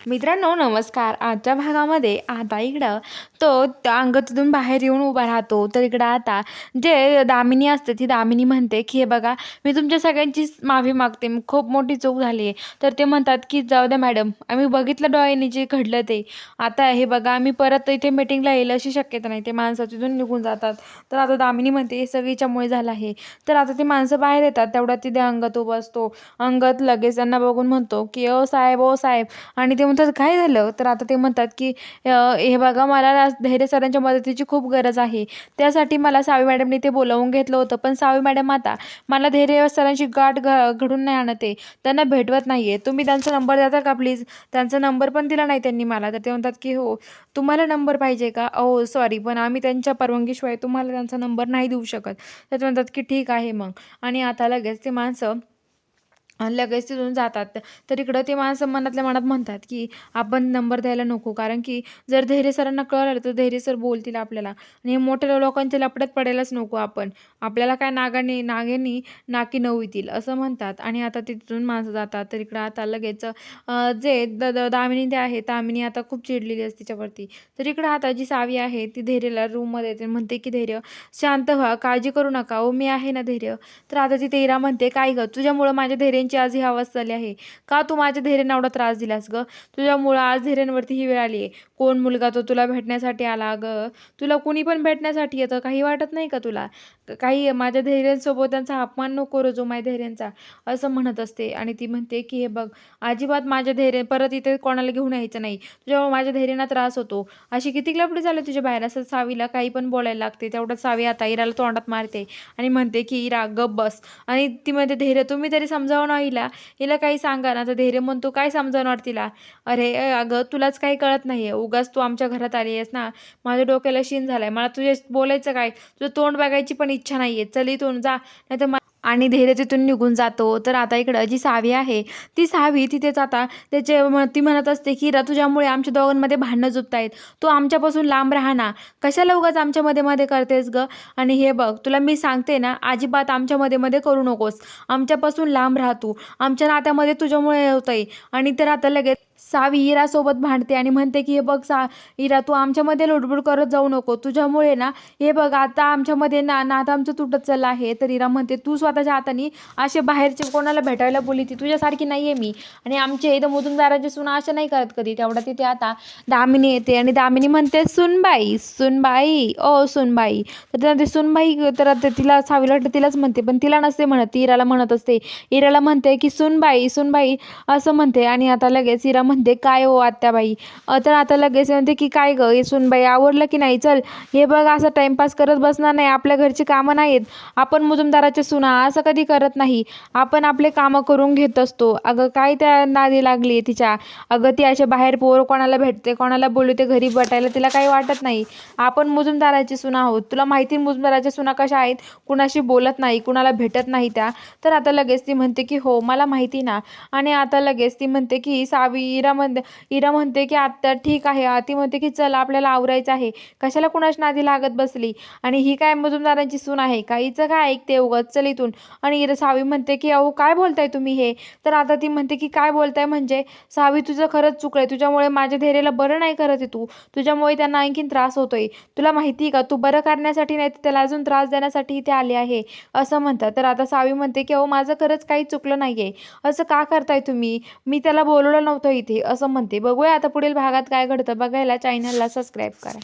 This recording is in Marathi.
मित्रांनो नमस्कार. आजच्या भागामध्ये आता इकडं तो त्या अंगणातून बाहेर येऊन उभा राहतो. तर इकडं आता जे दामिनी असते ती दामिनी म्हणते, की "हे बघा, मी तुमच्या सगळ्यांचीच माफी मागते. खूप मोठी चूक झाली आहे." तर ते म्हणतात, की "जाऊ द्या मॅडम, आम्ही बघितलं डोळ्यांनी जे घडलं ते. आता हे बघा आम्ही परत इथे मीटिंगला येईल अशी शक्यता नाही." ते माणसं तिथून निघून जातात. तर आता दामिनी म्हणते, "हे सगळं हिच्यामुळे झालं आहे." तर आता ती माणसं बाहेर येतात. तेवढ्यात तिथे अंगद उभा असतो. अंगद लगेच त्यांना बघून म्हणतो, की "ओ साहेब, ओ साहेब." आणि ते म्हणतात, "काय झालं?" तर आता ते म्हणतात, की हे बघा मला ना धैर्य सरांच्या मदतीची खूप गरज आहे. त्यासाठी मला सावी मॅडमनी ते बोलावून घेतलं होतं. पण सावी मॅडम आता मला धैर्य सरांची गाठ घडून नाही आणत आहे. त्यांना भेटवत नाही आहे. तुम्ही त्यांचा नंबर देता का प्लीज?" त्यांचा नंबर पण दिला नाही त्यांनी मला. तर ते म्हणतात, की "हो, तुम्हाला नंबर पाहिजे का? ओह सॉरी, पण आम्ही त्यांच्या परवानगीशिवाय तुम्हाला त्यांचा नंबर नाही देऊ शकत." तर ते म्हणतात, की "ठीक आहे मग." आणि आता लगेच ते माणसं लगेच तिथून जातात. तर इकडं ते माणसं मनातल्या मनात म्हणतात, की आपण नंबर द्यायला नको. कारण की जर धैर्य सरांना कळलं तर धैर्य सर बोलतील आपल्याला आणि हे मोठ्या लोकांच्या लफड्यात पडायलाच नको आपण. आपल्याला काय नागेनी नाकी नऊ असं म्हणतात आणि आता तिथून माणसं जातात. तर इकडं आता लगेच जे द द दामिनी ते आहे, दामिनी आता खूप चिडलेली असते तिच्यावरती. तर इकडं आता जी सावी आहे ती धैर्यला रूममध्ये येते म्हणते, की "धैर्य शांत व्हा, काळजी करू नका. ओ मी आहे ना धैर्य." तर आता ती इरा म्हणते, "काय गं, तुझ्यामुळं माझ्या धैर्यांची आज ही अवस्था झाली आहे. का तू माझ्या धैर्यांना एवढा त्रास दिलास गं? तुझ्यामुळं आज धैर्यांवरती ही वेळ आली आहे. कोण मुलगा तो तुला भेटण्यासाठी आला गं? तुला कुणी पण भेटण्यासाठी येतं. काही वाटत नाही का तुला? काही माझ्या धैर्यांसोबत त्यांचा अपमान नको करू जो माझ्या धैर्यांचा." असं म्हणत असते आणि ती म्हणते, की "हे बघ, अजिबात माझ्या धैर्य परत इथे कोणाला घेऊन यायचं नाही. तुझ्यामुळे माझ्या धैर्यांना त्रास होतो. अशी किती लफडी झाली तुझ्या बाहेर." असं सावीला काही पण बोलायला लागते. तेवढ्यात सावी आता इराला तोंडात मारते आणि म्हणते, की "इरा गप्प बस." आणि ती म्हणते, "धैर्य तुम्ही तरी समजावा ना हिला. हिला काही सांगा ना." तर धैर्य म्हणतो, "काय समजावणार तिला? अरे अगं तुलाच काही कळत नाहीये. उगाच तू आमच्या घरात आली आहेस ना. माझ्या डोक्याला शीण झालाय. मला तुझ्याशी बोलायचं काय? तुझं तोंड बघायची पण इच्छा नाहीये. चल इथून जा. नाहीतर आणि धैर्य तिथून निघून जातो. तर आता इकडं जी सावी आहे, ती सावी तिथेच आता ती म्हणत असते, की "रा तुझ्यामुळे आमच्या दोघांमध्ये भांडणं जुळतायत. तू आमच्यापासून लांब राहा ना. कशाला उगाच आमच्या मध्ये-मध्ये करतेस गं? आणि हे बघ तुला मी सांगते ना, अजिबात आमच्या मध्ये-मध्ये करू नकोस. आमच्यापासून लांब राहा तू. आमच्या नात्यामध्ये तुझ्यामुळे होतंय." आणि तर आता लगेच सावी इरासोबत भांडते आणि म्हणते, की "हे बघ इरा तू आमच्यामध्ये लुडबुड करत जाऊ नको. तुझ्यामुळे ना हे बघ आता आमच्यामध्ये नातं आमचं तुटत चाललं आहे." तर इरा म्हणते, "तू स्वतःच्या हाताने असे बाहेरचे कोणाला भेटायला बोलवती. तुझ्यासारखी नाहीये मी आणि आमच्या इथं मुजुमदाराची सुना अशा नाही करत कधी." तेवढ्या तिथे आता दामिनी येते आणि दामिनी म्हणते, "सुनबाई, सुनबाई, ओ सुनबाई." तर ते सुनबाई तर आता तिला सावीला वाटतं तिलाच म्हणते, पण तिला नसते म्हणत. ती इराला म्हणत असते. इराला म्हणते, की "सुनबाई, सुनबाई." असं म्हणते आणि आता लगेच इरा म्हणते, "काय हो आत्याबाई?" तर आता लगेच म्हणते, की "काय गं हे सूनबाई आवरलं की नाही? चल हे बघ असं टाईमपास करत बसणार नाही. आपल्या घरची कामं नाहीत. आपण मुजुमदाराच्या सुना असं कधी करत नाही. आपण आपले कामं करून घेत असतो." अगं काय त्या नादी लागली तिच्या. अगं ती अशा बाहेर पोरं कोणाला भेटते, कोणाला बोलवते घरी बटायला तिला काही वाटत नाही. आपण मुजुमदाराची सुना आहोत. तुला माहिती मुजुमदाराच्या सुना कशा आहेत? कुणाशी बोलत नाही, कुणाला भेटत नाही त्या. तर आता लगेच ती म्हणते, की "हो मला माहिती ना." आणि आता लगेच ती म्हणते, की इरा म्हणते, की "आत्या ठीक आहे." ती म्हणते, की "चल आपल्याला आवरायचं आहे. कशाला कुणाच्या नादी लागत बसली? आणि ही काय मुजुमदारांची सून आहे का? हिचं काय ऐकते उगाच? चल इथून." आणि सावी म्हणते, की "अहो काय बोलताय तुम्ही हे?" तर आता ती म्हणते, की "काय बोलताय म्हणजे? सावी तुझं खरंच चुकलंय. तुझ्यामुळे माझ्या धैर्याला बरं नाही करत आहे तू. तुझ्यामुळे त्यांना आणखीन त्रास होतोय. तुला माहिती आहे का तू बरं करण्यासाठी नाही तर त्याला अजून त्रास देण्यासाठी इथे आले आहे." असं म्हणतात. तर आता सावी म्हणते, की "अहो माझं खरंच काही चुकलं नाहीये. असं का करताय तुम्ही? मी त्याला बोलवलं नव्हतं इथे." असं म्हणते. बघूया आता पुढील भागात काय घडतं बघायला चॅनलला सबस्क्राईब करा.